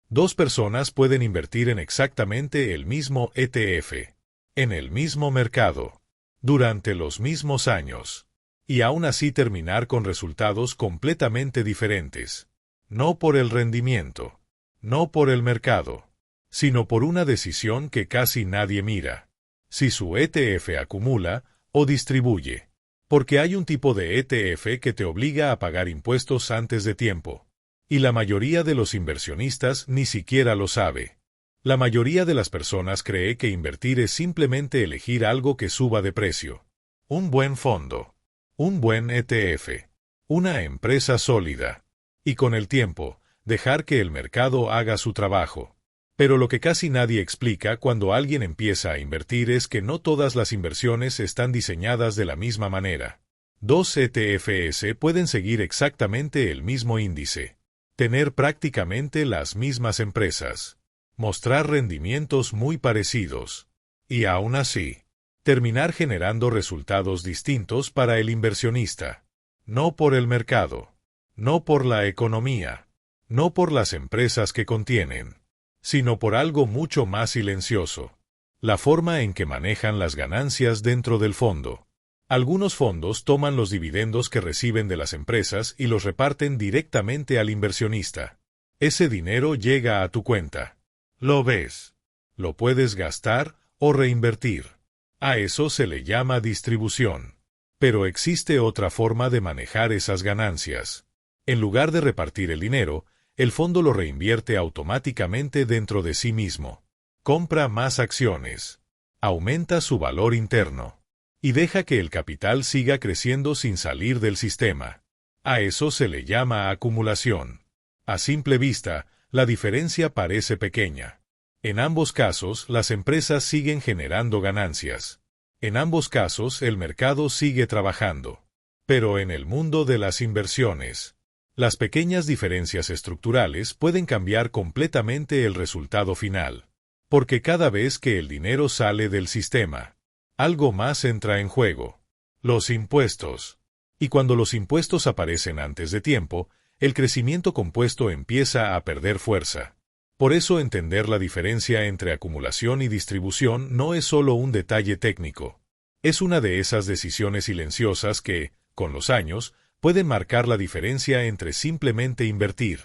Dos personas pueden invertir en exactamente el mismo ETF, en el mismo mercado, durante los mismos años, y aún así terminar con resultados completamente diferentes. No por el rendimiento, no por el mercado, sino por una decisión que casi nadie mira: si su ETF acumula o distribuye. Porque hay un tipo de ETF que te obliga a pagar impuestos antes de tiempo. Y la mayoría de los inversionistas ni siquiera lo sabe. La mayoría de las personas cree que invertir es simplemente elegir algo que suba de precio. Un buen fondo, un buen ETF, una empresa sólida. Y con el tiempo, dejar que el mercado haga su trabajo. Pero lo que casi nadie explica cuando alguien empieza a invertir es que no todas las inversiones están diseñadas de la misma manera. Dos ETFs pueden seguir exactamente el mismo índice, tener prácticamente las mismas empresas, mostrar rendimientos muy parecidos, y aún así, terminar generando resultados distintos para el inversionista. No por el mercado, no por la economía, no por las empresas que contienen, sino por algo mucho más silencioso: la forma en que manejan las ganancias dentro del fondo. Algunos fondos toman los dividendos que reciben de las empresas y los reparten directamente al inversionista. Ese dinero llega a tu cuenta. Lo ves. Lo puedes gastar o reinvertir. A eso se le llama distribución. Pero existe otra forma de manejar esas ganancias. En lugar de repartir el dinero, el fondo lo reinvierte automáticamente dentro de sí mismo. Compra más acciones. Aumenta su valor interno. Y deja que el capital siga creciendo sin salir del sistema. A eso se le llama acumulación. A simple vista, la diferencia parece pequeña. En ambos casos, las empresas siguen generando ganancias. En ambos casos, el mercado sigue trabajando. Pero en el mundo de las inversiones, las pequeñas diferencias estructurales pueden cambiar completamente el resultado final. Porque cada vez que el dinero sale del sistema, algo más entra en juego: los impuestos. Y cuando los impuestos aparecen antes de tiempo, el crecimiento compuesto empieza a perder fuerza. Por eso entender la diferencia entre acumulación y distribución no es solo un detalle técnico. Es una de esas decisiones silenciosas que, con los años, pueden marcar la diferencia entre simplemente invertir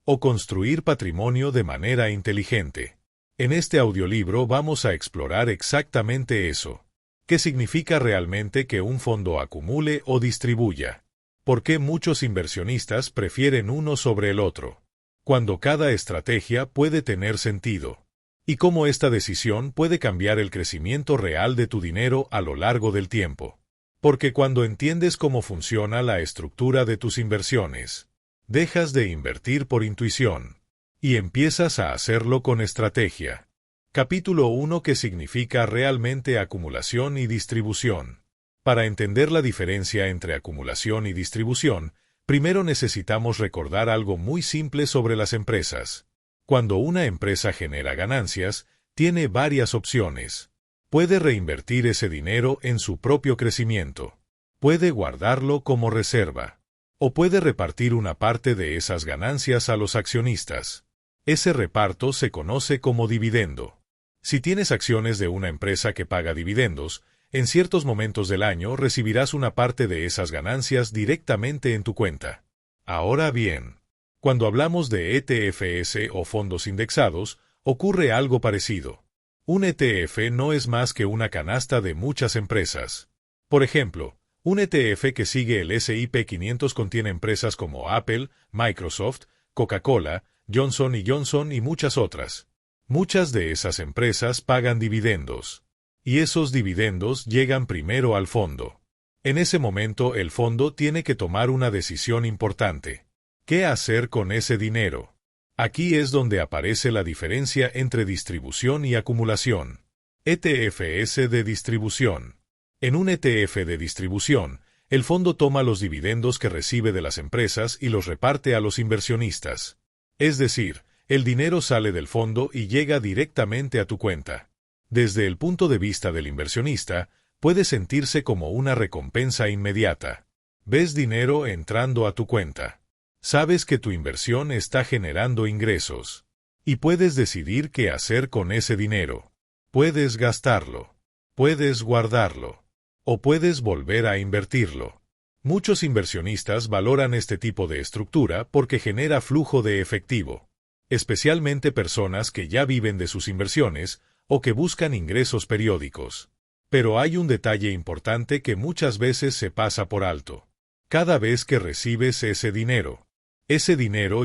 o construir patrimonio de manera inteligente. En este audiolibro vamos a explorar exactamente eso. ¿Qué significa realmente que un fondo acumule o distribuya? ¿Por qué muchos inversionistas prefieren uno sobre el otro, cuando cada estrategia puede tener sentido? ¿Y cómo esta decisión puede cambiar el crecimiento real de tu dinero a lo largo del tiempo? Porque cuando entiendes cómo funciona la estructura de tus inversiones, dejas de invertir por intuición y empiezas a hacerlo con estrategia. Capítulo 1: ¿Qué significa realmente acumulación y distribución? Para entender la diferencia entre acumulación y distribución, primero necesitamos recordar algo muy simple sobre las empresas. Cuando una empresa genera ganancias, tiene varias opciones. Puede reinvertir ese dinero en su propio crecimiento. Puede guardarlo como reserva. O puede repartir una parte de esas ganancias a los accionistas. Ese reparto se conoce como dividendo. Si tienes acciones de una empresa que paga dividendos, en ciertos momentos del año recibirás una parte de esas ganancias directamente en tu cuenta. Ahora bien, cuando hablamos de ETFs o fondos indexados, ocurre algo parecido. Un ETF no es más que una canasta de muchas empresas. Por ejemplo, un ETF que sigue el S&P 500 contiene empresas como Apple, Microsoft, Coca-Cola, Johnson & Johnson y muchas otras. Muchas de esas empresas pagan dividendos. Y esos dividendos llegan primero al fondo. En ese momento el fondo tiene que tomar una decisión importante. ¿Qué hacer con ese dinero? Aquí es donde aparece la diferencia entre distribución y acumulación. ETFs de distribución. En un ETF de distribución, el fondo toma los dividendos que recibe de las empresas y los reparte a los inversionistas. Es decir, el dinero sale del fondo y llega directamente a tu cuenta. Desde el punto de vista del inversionista, puede sentirse como una recompensa inmediata. Ves dinero entrando a tu cuenta. Sabes que tu inversión está generando ingresos. Y puedes decidir qué hacer con ese dinero. Puedes gastarlo, puedes guardarlo, o puedes volver a invertirlo. Muchos inversionistas valoran este tipo de estructura porque genera flujo de efectivo, especialmente personas que ya viven de sus inversiones o que buscan ingresos periódicos. Pero hay un detalle importante que muchas veces se pasa por alto. Cada vez que recibes ese dinero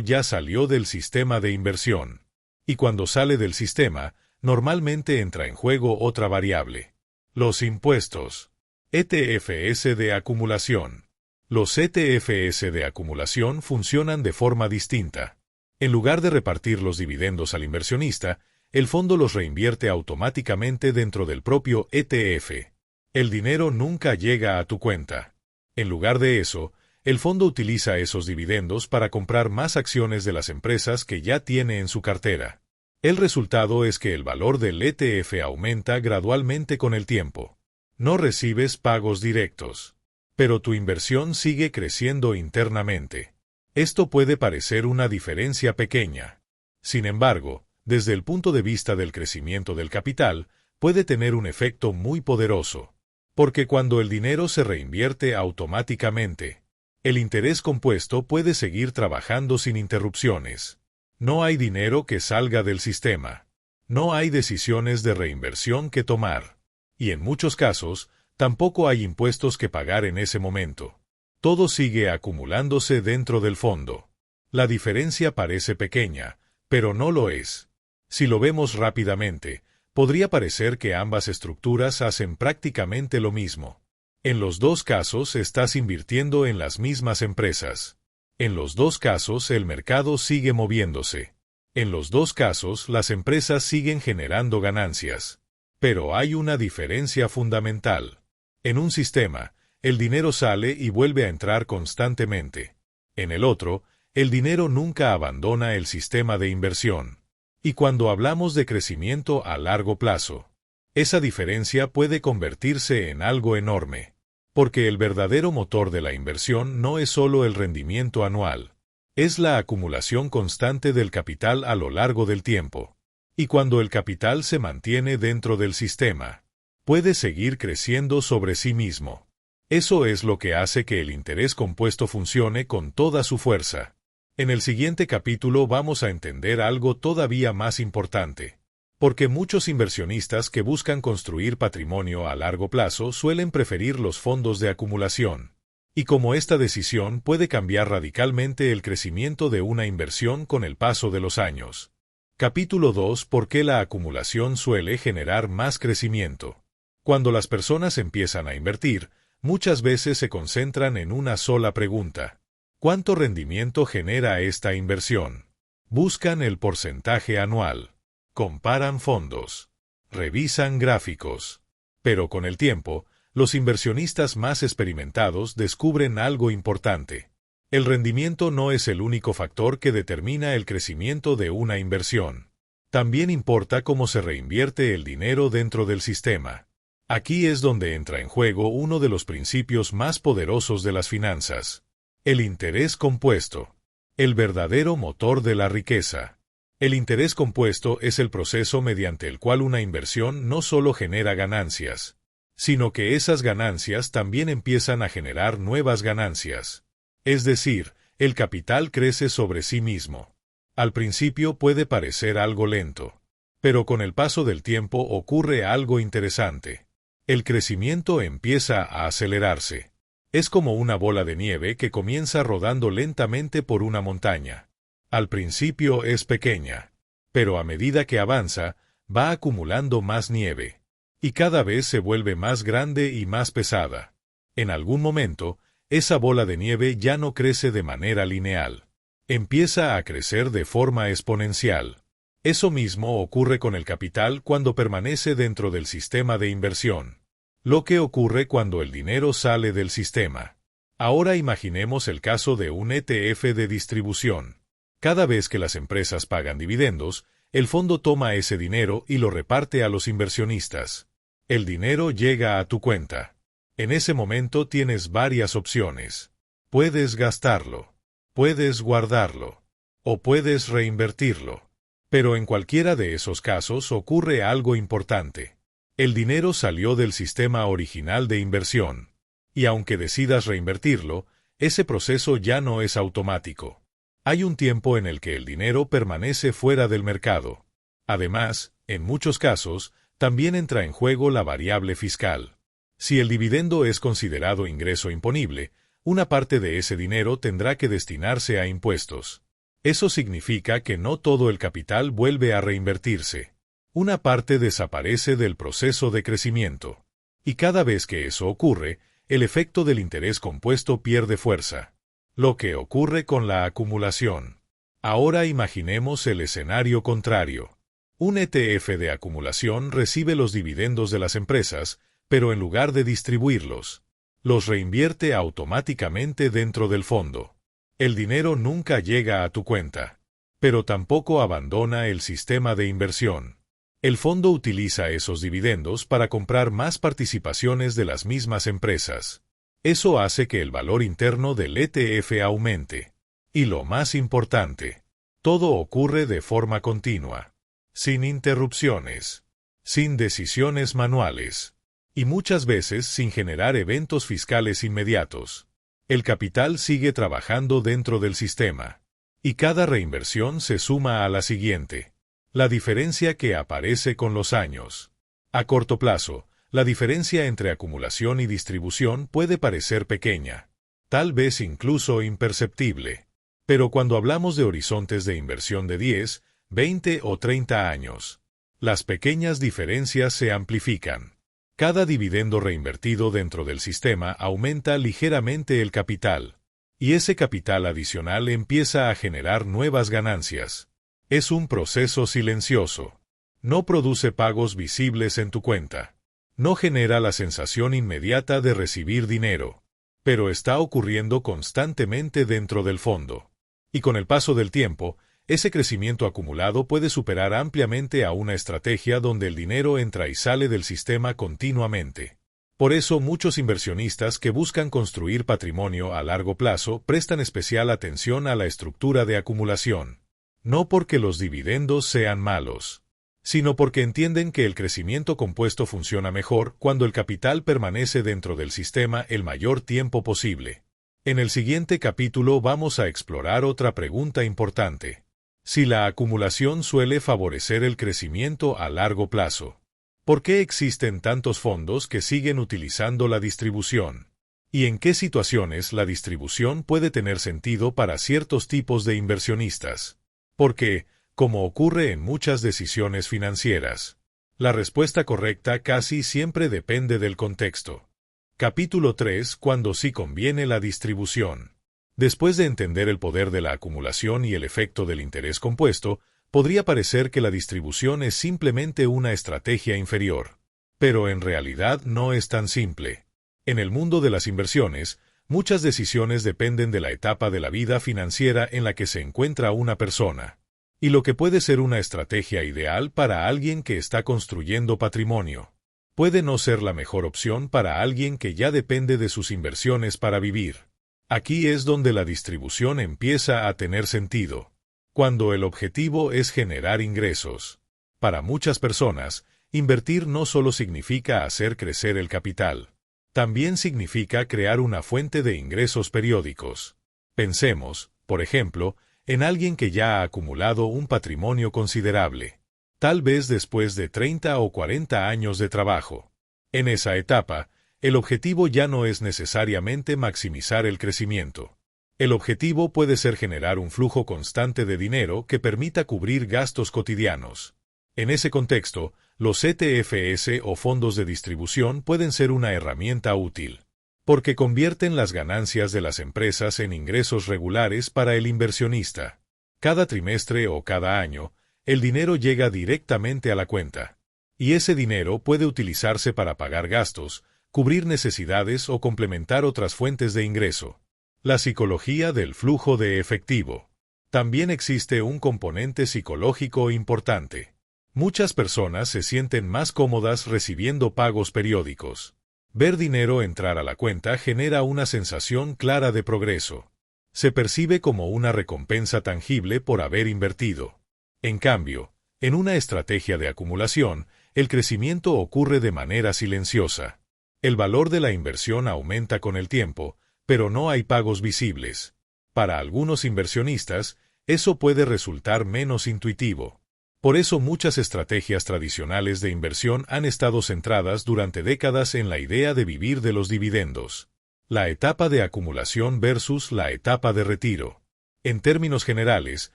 ya salió del sistema de inversión. Y cuando sale del sistema, normalmente entra en juego otra variable. Los impuestos. ETFs de acumulación. Los ETFs de acumulación funcionan de forma distinta. En lugar de repartir los dividendos al inversionista, el fondo los reinvierte automáticamente dentro del propio ETF. El dinero nunca llega a tu cuenta. En lugar de eso, el fondo utiliza esos dividendos para comprar más acciones de las empresas que ya tiene en su cartera. El resultado es que el valor del ETF aumenta gradualmente con el tiempo. No recibes pagos directos, pero tu inversión sigue creciendo internamente. Esto puede parecer una diferencia pequeña. Sin embargo, desde el punto de vista del crecimiento del capital, puede tener un efecto muy poderoso. Porque cuando el dinero se reinvierte automáticamente, el interés compuesto puede seguir trabajando sin interrupciones. No hay dinero que salga del sistema. No hay decisiones de reinversión que tomar. Y en muchos casos, tampoco hay impuestos que pagar en ese momento. Todo sigue acumulándose dentro del fondo. La diferencia parece pequeña, pero no lo es. Si lo vemos rápidamente, podría parecer que ambas estructuras hacen prácticamente lo mismo. En los dos casos estás invirtiendo en las mismas empresas. En los dos casos el mercado sigue moviéndose. En los dos casos las empresas siguen generando ganancias. Pero hay una diferencia fundamental. En un sistema, el dinero sale y vuelve a entrar constantemente. En el otro, el dinero nunca abandona el sistema de inversión. Y cuando hablamos de crecimiento a largo plazo, esa diferencia puede convertirse en algo enorme. Porque el verdadero motor de la inversión no es solo el rendimiento anual. Es la acumulación constante del capital a lo largo del tiempo. Y cuando el capital se mantiene dentro del sistema, puede seguir creciendo sobre sí mismo. Eso es lo que hace que el interés compuesto funcione con toda su fuerza. En el siguiente capítulo vamos a entender algo todavía más importante. Porque muchos inversionistas que buscan construir patrimonio a largo plazo suelen preferir los fondos de acumulación. Y como esta decisión puede cambiar radicalmente el crecimiento de una inversión con el paso de los años. Capítulo 2. ¿Por qué la acumulación suele generar más crecimiento? Cuando las personas empiezan a invertir, muchas veces se concentran en una sola pregunta. ¿Cuánto rendimiento genera esta inversión? Buscan el porcentaje anual. Comparan fondos. Revisan gráficos. Pero con el tiempo, los inversionistas más experimentados descubren algo importante. El rendimiento no es el único factor que determina el crecimiento de una inversión. También importa cómo se reinvierte el dinero dentro del sistema. Aquí es donde entra en juego uno de los principios más poderosos de las finanzas. El interés compuesto. El verdadero motor de la riqueza. El interés compuesto es el proceso mediante el cual una inversión no solo genera ganancias, sino que esas ganancias también empiezan a generar nuevas ganancias. Es decir, el capital crece sobre sí mismo. Al principio puede parecer algo lento, pero con el paso del tiempo ocurre algo interesante. El crecimiento empieza a acelerarse. Es como una bola de nieve que comienza rodando lentamente por una montaña. Al principio es pequeña, pero a medida que avanza, va acumulando más nieve, y cada vez se vuelve más grande y más pesada. En algún momento, esa bola de nieve ya no crece de manera lineal. Empieza a crecer de forma exponencial. Eso mismo ocurre con el capital cuando permanece dentro del sistema de inversión. Lo que ocurre cuando el dinero sale del sistema. Ahora imaginemos el caso de un ETF de distribución. Cada vez que las empresas pagan dividendos, el fondo toma ese dinero y lo reparte a los inversionistas. El dinero llega a tu cuenta. En ese momento tienes varias opciones. Puedes gastarlo, puedes guardarlo, o puedes reinvertirlo. Pero en cualquiera de esos casos ocurre algo importante. El dinero salió del sistema original de inversión. Y aunque decidas reinvertirlo, ese proceso ya no es automático. Hay un tiempo en el que el dinero permanece fuera del mercado. Además, en muchos casos, también entra en juego la variable fiscal. Si el dividendo es considerado ingreso imponible, una parte de ese dinero tendrá que destinarse a impuestos. Eso significa que no todo el capital vuelve a reinvertirse. Una parte desaparece del proceso de crecimiento. Y cada vez que eso ocurre, el efecto del interés compuesto pierde fuerza. Lo que ocurre con la acumulación. Ahora imaginemos el escenario contrario. Un ETF de acumulación recibe los dividendos de las empresas, pero en lugar de distribuirlos, los reinvierte automáticamente dentro del fondo. El dinero nunca llega a tu cuenta, pero tampoco abandona el sistema de inversión. El fondo utiliza esos dividendos para comprar más participaciones de las mismas empresas. Eso hace que el valor interno del ETF aumente. Y lo más importante, todo ocurre de forma continua, sin interrupciones, sin decisiones manuales, y muchas veces sin generar eventos fiscales inmediatos. El capital sigue trabajando dentro del sistema, y cada reinversión se suma a la siguiente. La diferencia que aparece con los años. A corto plazo, la diferencia entre acumulación y distribución puede parecer pequeña, tal vez incluso imperceptible. Pero cuando hablamos de horizontes de inversión de 10, 20 o 30 años, las pequeñas diferencias se amplifican. Cada dividendo reinvertido dentro del sistema aumenta ligeramente el capital, y ese capital adicional empieza a generar nuevas ganancias. Es un proceso silencioso. No produce pagos visibles en tu cuenta. No genera la sensación inmediata de recibir dinero, pero está ocurriendo constantemente dentro del fondo. Y con el paso del tiempo, ese crecimiento acumulado puede superar ampliamente a una estrategia donde el dinero entra y sale del sistema continuamente. Por eso muchos inversionistas que buscan construir patrimonio a largo plazo prestan especial atención a la estructura de acumulación. No porque los dividendos sean malos, sino porque entienden que el crecimiento compuesto funciona mejor cuando el capital permanece dentro del sistema el mayor tiempo posible. En el siguiente capítulo vamos a explorar otra pregunta importante. Si la acumulación suele favorecer el crecimiento a largo plazo, ¿por qué existen tantos fondos que siguen utilizando la distribución? ¿Y en qué situaciones la distribución puede tener sentido para ciertos tipos de inversionistas? Porque, como ocurre en muchas decisiones financieras, la respuesta correcta casi siempre depende del contexto. Capítulo 3. Cuando sí conviene la distribución. Después de entender el poder de la acumulación y el efecto del interés compuesto, podría parecer que la distribución es simplemente una estrategia inferior. Pero en realidad no es tan simple. En el mundo de las inversiones, muchas decisiones dependen de la etapa de la vida financiera en la que se encuentra una persona. Y lo que puede ser una estrategia ideal para alguien que está construyendo patrimonio, puede no ser la mejor opción para alguien que ya depende de sus inversiones para vivir. Aquí es donde la distribución empieza a tener sentido, cuando el objetivo es generar ingresos. Para muchas personas, invertir no solo significa hacer crecer el capital, también significa crear una fuente de ingresos periódicos. Pensemos, por ejemplo, en alguien que ya ha acumulado un patrimonio considerable, tal vez después de 30 o 40 años de trabajo. En esa etapa, el objetivo ya no es necesariamente maximizar el crecimiento. El objetivo puede ser generar un flujo constante de dinero que permita cubrir gastos cotidianos. En ese contexto, los ETFs o fondos de distribución pueden ser una herramienta útil, porque convierten las ganancias de las empresas en ingresos regulares para el inversionista. Cada trimestre o cada año, el dinero llega directamente a la cuenta, y ese dinero puede utilizarse para pagar gastos, cubrir necesidades o complementar otras fuentes de ingreso. La psicología del flujo de efectivo. También existe un componente psicológico importante. Muchas personas se sienten más cómodas recibiendo pagos periódicos. Ver dinero entrar a la cuenta genera una sensación clara de progreso. Se percibe como una recompensa tangible por haber invertido. En cambio, en una estrategia de acumulación, el crecimiento ocurre de manera silenciosa. El valor de la inversión aumenta con el tiempo, pero no hay pagos visibles. Para algunos inversionistas, eso puede resultar menos intuitivo. Por eso muchas estrategias tradicionales de inversión han estado centradas durante décadas en la idea de vivir de los dividendos. La etapa de acumulación versus la etapa de retiro. En términos generales,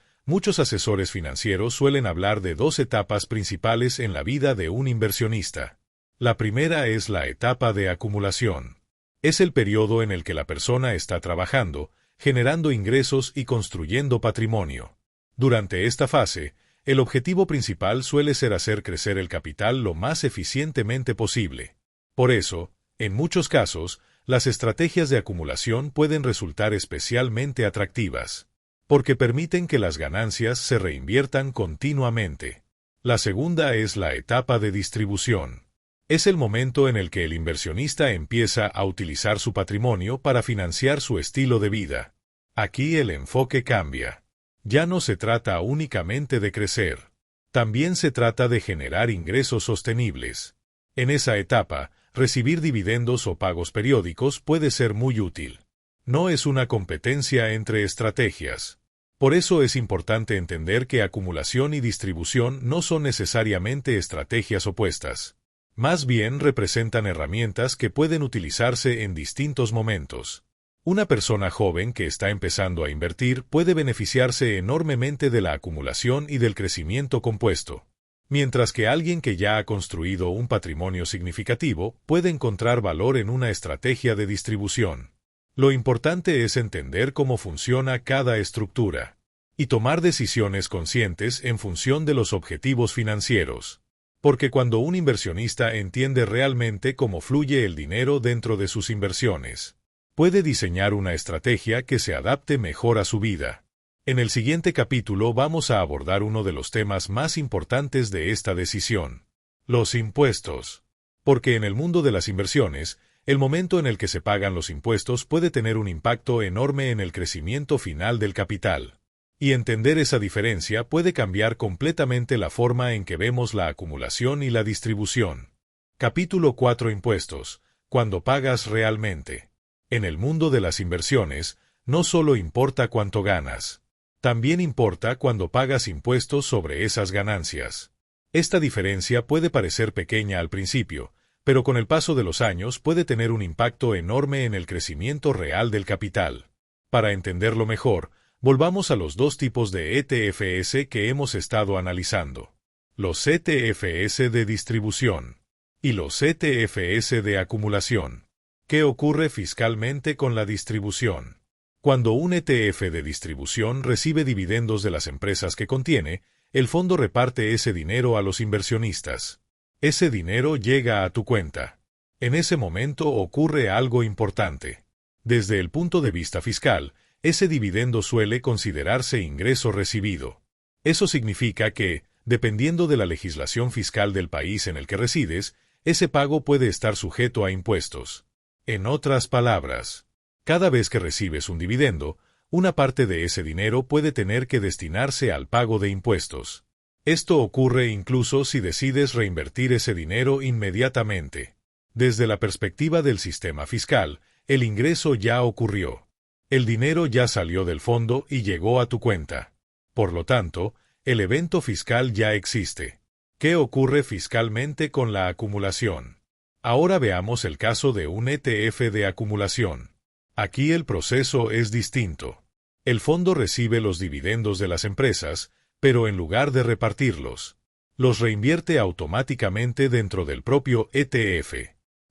muchos asesores financieros suelen hablar de dos etapas principales en la vida de un inversionista. La primera es la etapa de acumulación. Es el periodo en el que la persona está trabajando, generando ingresos y construyendo patrimonio. Durante esta fase, el objetivo principal suele ser hacer crecer el capital lo más eficientemente posible. Por eso, en muchos casos, las estrategias de acumulación pueden resultar especialmente atractivas, porque permiten que las ganancias se reinviertan continuamente. La segunda es la etapa de distribución. Es el momento en el que el inversionista empieza a utilizar su patrimonio para financiar su estilo de vida. Aquí el enfoque cambia. Ya no se trata únicamente de crecer. También se trata de generar ingresos sostenibles. En esa etapa, recibir dividendos o pagos periódicos puede ser muy útil. No es una competencia entre estrategias. Por eso es importante entender que acumulación y distribución no son necesariamente estrategias opuestas. Más bien representan herramientas que pueden utilizarse en distintos momentos. Una persona joven que está empezando a invertir puede beneficiarse enormemente de la acumulación y del crecimiento compuesto, mientras que alguien que ya ha construido un patrimonio significativo puede encontrar valor en una estrategia de distribución. Lo importante es entender cómo funciona cada estructura y tomar decisiones conscientes en función de los objetivos financieros. Porque cuando un inversionista entiende realmente cómo fluye el dinero dentro de sus inversiones, puede diseñar una estrategia que se adapte mejor a su vida. En el siguiente capítulo vamos a abordar uno de los temas más importantes de esta decisión: los impuestos. Porque en el mundo de las inversiones, el momento en el que se pagan los impuestos puede tener un impacto enorme en el crecimiento final del capital. Y entender esa diferencia puede cambiar completamente la forma en que vemos la acumulación y la distribución. Capítulo 4: Impuestos. Cuando pagas realmente. En el mundo de las inversiones, no solo importa cuánto ganas. También importa cuando pagas impuestos sobre esas ganancias. Esta diferencia puede parecer pequeña al principio, pero con el paso de los años puede tener un impacto enorme en el crecimiento real del capital. Para entenderlo mejor, volvamos a los dos tipos de ETFs que hemos estado analizando: los ETFs de distribución y los ETFs de acumulación. ¿Qué ocurre fiscalmente con la distribución? Cuando un ETF de distribución recibe dividendos de las empresas que contiene, el fondo reparte ese dinero a los inversionistas. Ese dinero llega a tu cuenta. En ese momento ocurre algo importante. Desde el punto de vista fiscal, ese dividendo suele considerarse ingreso recibido. Eso significa que, dependiendo de la legislación fiscal del país en el que resides, ese pago puede estar sujeto a impuestos. En otras palabras, cada vez que recibes un dividendo, una parte de ese dinero puede tener que destinarse al pago de impuestos. Esto ocurre incluso si decides reinvertir ese dinero inmediatamente. Desde la perspectiva del sistema fiscal, el ingreso ya ocurrió. El dinero ya salió del fondo y llegó a tu cuenta. Por lo tanto, el evento fiscal ya existe. ¿Qué ocurre fiscalmente con la acumulación? Ahora veamos el caso de un ETF de acumulación. Aquí el proceso es distinto. El fondo recibe los dividendos de las empresas, pero en lugar de repartirlos, los reinvierte automáticamente dentro del propio ETF.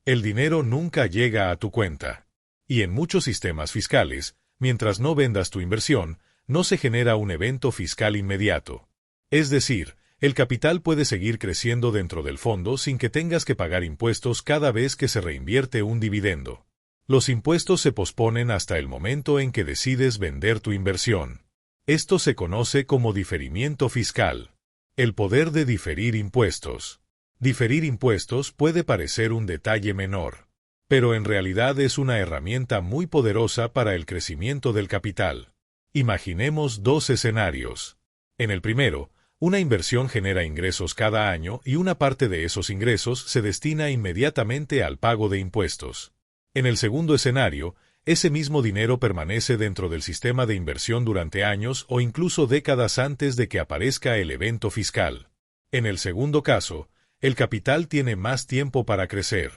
El dinero nunca llega a tu cuenta. Y en muchos sistemas fiscales, mientras no vendas tu inversión, no se genera un evento fiscal inmediato. Es decir, el capital puede seguir creciendo dentro del fondo sin que tengas que pagar impuestos cada vez que se reinvierte un dividendo. Los impuestos se posponen hasta el momento en que decides vender tu inversión. Esto se conoce como diferimiento fiscal. El poder de diferir impuestos. Diferir impuestos puede parecer un detalle menor, pero en realidad es una herramienta muy poderosa para el crecimiento del capital. Imaginemos dos escenarios. En el primero, Una inversión genera ingresos cada año y una parte de esos ingresos se destina inmediatamente al pago de impuestos. En el segundo escenario, ese mismo dinero permanece dentro del sistema de inversión durante años o incluso décadas antes de que aparezca el evento fiscal. En el segundo caso, el capital tiene más tiempo para crecer.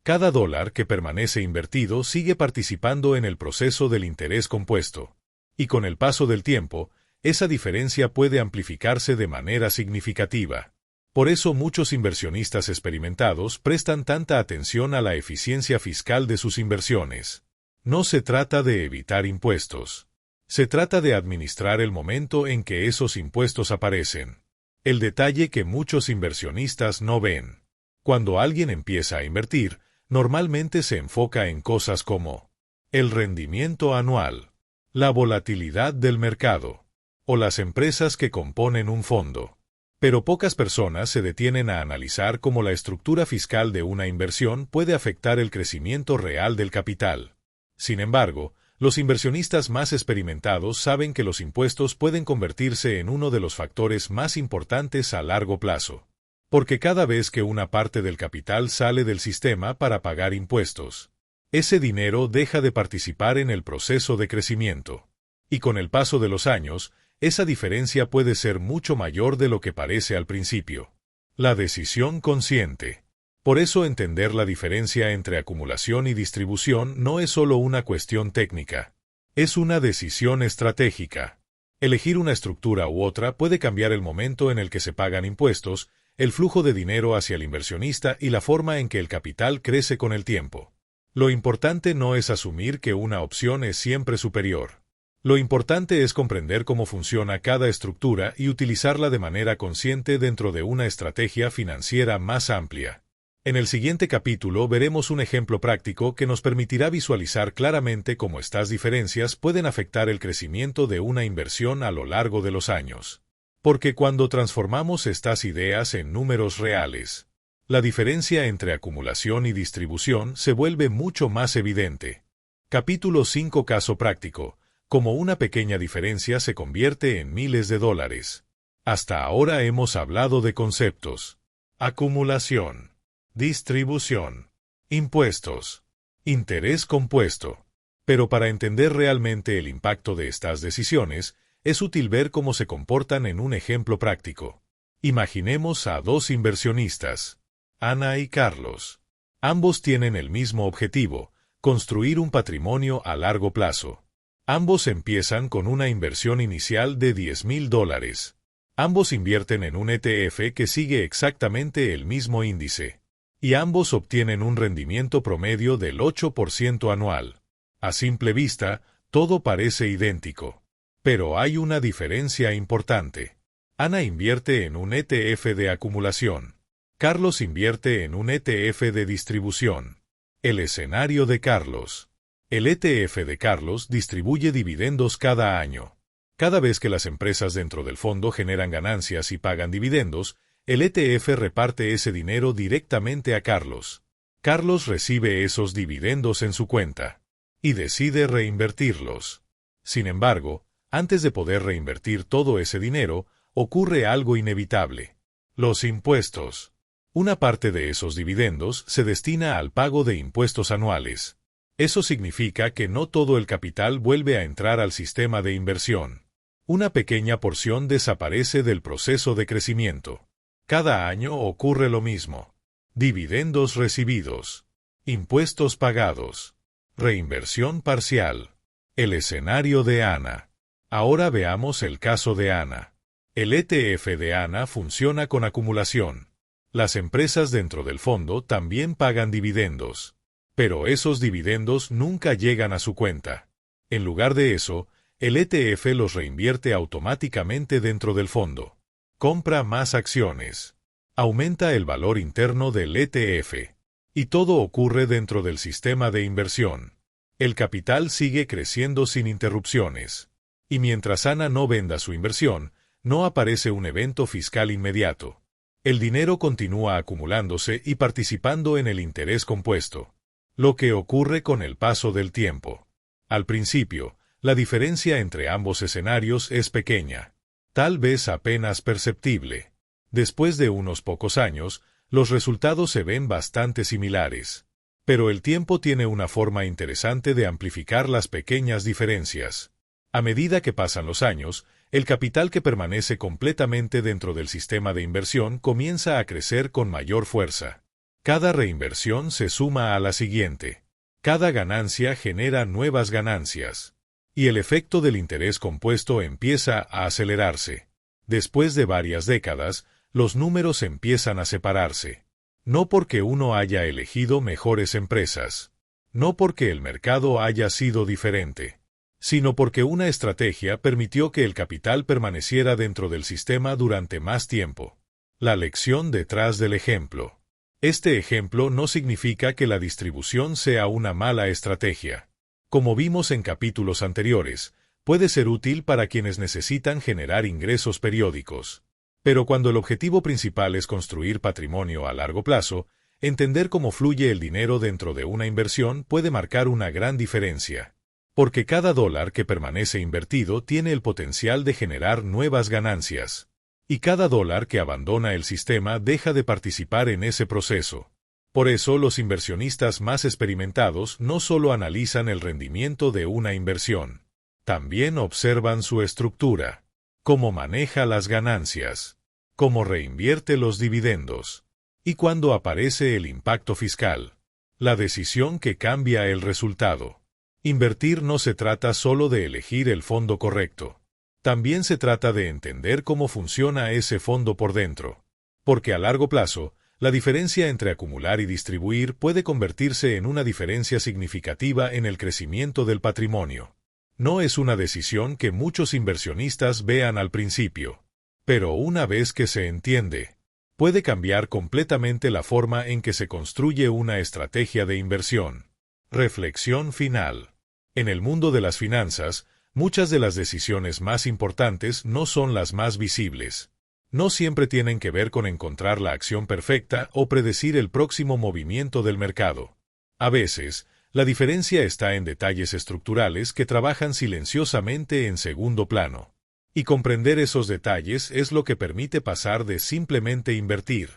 Cada dólar que permanece invertido sigue participando en el proceso del interés compuesto. Y con el paso del tiempo, esa diferencia puede amplificarse de manera significativa. Por eso muchos inversionistas experimentados prestan tanta atención a la eficiencia fiscal de sus inversiones. No se trata de evitar impuestos. Se trata de administrar el momento en que esos impuestos aparecen. El detalle que muchos inversionistas no ven. Cuando alguien empieza a invertir, normalmente se enfoca en cosas como el rendimiento anual, la volatilidad del mercado, o las empresas que componen un fondo. Pero pocas personas se detienen a analizar cómo la estructura fiscal de una inversión puede afectar el crecimiento real del capital. Sin embargo, los inversionistas más experimentados saben que los impuestos pueden convertirse en uno de los factores más importantes a largo plazo. Porque cada vez que una parte del capital sale del sistema para pagar impuestos, ese dinero deja de participar en el proceso de crecimiento. Y con el paso de los años, esa diferencia puede ser mucho mayor de lo que parece al principio. La decisión consciente. Por eso entender la diferencia entre acumulación y distribución no es solo una cuestión técnica. Es una decisión estratégica. Elegir una estructura u otra puede cambiar el momento en el que se pagan impuestos, el flujo de dinero hacia el inversionista y la forma en que el capital crece con el tiempo. Lo importante no es asumir que una opción es siempre superior. Lo importante es comprender cómo funciona cada estructura y utilizarla de manera consciente dentro de una estrategia financiera más amplia. En el siguiente capítulo veremos un ejemplo práctico que nos permitirá visualizar claramente cómo estas diferencias pueden afectar el crecimiento de una inversión a lo largo de los años. Porque cuando transformamos estas ideas en números reales, la diferencia entre acumulación y distribución se vuelve mucho más evidente. Capítulo 5. Caso práctico. Cómo una pequeña diferencia se convierte en miles de dólares. Hasta ahora hemos hablado de conceptos: acumulación, distribución, impuestos, interés compuesto. Pero para entender realmente el impacto de estas decisiones, es útil ver cómo se comportan en un ejemplo práctico. Imaginemos a dos inversionistas, Ana y Carlos. Ambos tienen el mismo objetivo: construir un patrimonio a largo plazo. Ambos empiezan con una inversión inicial de $10,000. Ambos invierten en un ETF que sigue exactamente el mismo índice. Y ambos obtienen un rendimiento promedio del 8% anual. A simple vista, todo parece idéntico. Pero hay una diferencia importante. Ana invierte en un ETF de acumulación. Carlos invierte en un ETF de distribución. El escenario de Carlos. El ETF de Carlos distribuye dividendos cada año. Cada vez que las empresas dentro del fondo generan ganancias y pagan dividendos, el ETF reparte ese dinero directamente a Carlos. Carlos recibe esos dividendos en su cuenta y decide reinvertirlos. Sin embargo, antes de poder reinvertir todo ese dinero, ocurre algo inevitable: los impuestos. Una parte de esos dividendos se destina al pago de impuestos anuales. Eso significa que no todo el capital vuelve a entrar al sistema de inversión. Una pequeña porción desaparece del proceso de crecimiento. Cada año ocurre lo mismo: dividendos recibidos, impuestos pagados, reinversión parcial. El escenario de Ana. Ahora veamos el caso de Ana. El ETF de Ana funciona con acumulación. Las empresas dentro del fondo también pagan dividendos. Pero esos dividendos nunca llegan a su cuenta. En lugar de eso, el ETF los reinvierte automáticamente dentro del fondo. Compra más acciones. Aumenta el valor interno del ETF. Y todo ocurre dentro del sistema de inversión. El capital sigue creciendo sin interrupciones. Y mientras Ana no venda su inversión, no aparece un evento fiscal inmediato. El dinero continúa acumulándose y participando en el interés compuesto. Lo que ocurre con el paso del tiempo. Al principio, la diferencia entre ambos escenarios es pequeña. Tal vez apenas perceptible. Después de unos pocos años, los resultados se ven bastante similares. Pero el tiempo tiene una forma interesante de amplificar las pequeñas diferencias. A medida que pasan los años, el capital que permanece completamente dentro del sistema de inversión comienza a crecer con mayor fuerza. Cada reinversión se suma a la siguiente. Cada ganancia genera nuevas ganancias. Y el efecto del interés compuesto empieza a acelerarse. Después de varias décadas, los números empiezan a separarse. No porque uno haya elegido mejores empresas. No porque el mercado haya sido diferente. Sino porque una estrategia permitió que el capital permaneciera dentro del sistema durante más tiempo. La lección detrás del ejemplo. Este ejemplo no significa que la distribución sea una mala estrategia. Como vimos en capítulos anteriores, puede ser útil para quienes necesitan generar ingresos periódicos. Pero cuando el objetivo principal es construir patrimonio a largo plazo, entender cómo fluye el dinero dentro de una inversión puede marcar una gran diferencia. Porque cada dólar que permanece invertido tiene el potencial de generar nuevas ganancias. Y cada dólar que abandona el sistema deja de participar en ese proceso. Por eso los inversionistas más experimentados no solo analizan el rendimiento de una inversión, también observan su estructura, cómo maneja las ganancias, cómo reinvierte los dividendos, y cuándo aparece el impacto fiscal, la decisión que cambia el resultado. Invertir no se trata solo de elegir el fondo correcto. También se trata de entender cómo funciona ese fondo por dentro. Porque a largo plazo, la diferencia entre acumular y distribuir puede convertirse en una diferencia significativa en el crecimiento del patrimonio. No es una decisión que muchos inversionistas vean al principio. Pero una vez que se entiende, puede cambiar completamente la forma en que se construye una estrategia de inversión. Reflexión final. En el mundo de las finanzas, muchas de las decisiones más importantes no son las más visibles. No siempre tienen que ver con encontrar la acción perfecta o predecir el próximo movimiento del mercado. A veces, la diferencia está en detalles estructurales que trabajan silenciosamente en segundo plano. Y comprender esos detalles es lo que permite pasar de simplemente invertir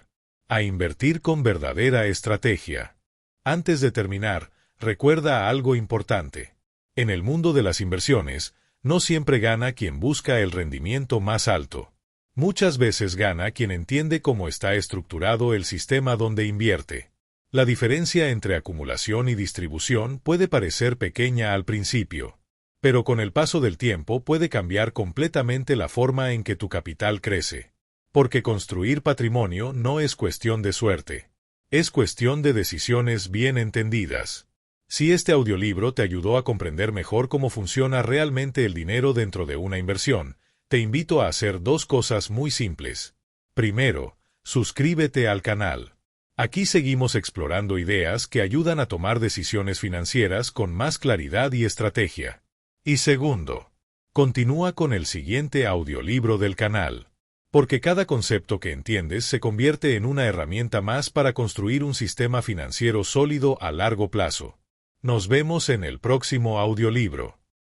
a invertir con verdadera estrategia. Antes de terminar, recuerda algo importante. En el mundo de las inversiones, no siempre gana quien busca el rendimiento más alto. Muchas veces gana quien entiende cómo está estructurado el sistema donde invierte. La diferencia entre acumulación y distribución puede parecer pequeña al principio, pero con el paso del tiempo puede cambiar completamente la forma en que tu capital crece. Porque construir patrimonio no es cuestión de suerte. Es cuestión de decisiones bien entendidas. Si este audiolibro te ayudó a comprender mejor cómo funciona realmente el dinero dentro de una inversión, te invito a hacer dos cosas muy simples. Primero, suscríbete al canal. Aquí seguimos explorando ideas que ayudan a tomar decisiones financieras con más claridad y estrategia. Y segundo, continúa con el siguiente audiolibro del canal. Porque cada concepto que entiendes se convierte en una herramienta más para construir un sistema financiero sólido a largo plazo. Nos vemos en el próximo audiolibro.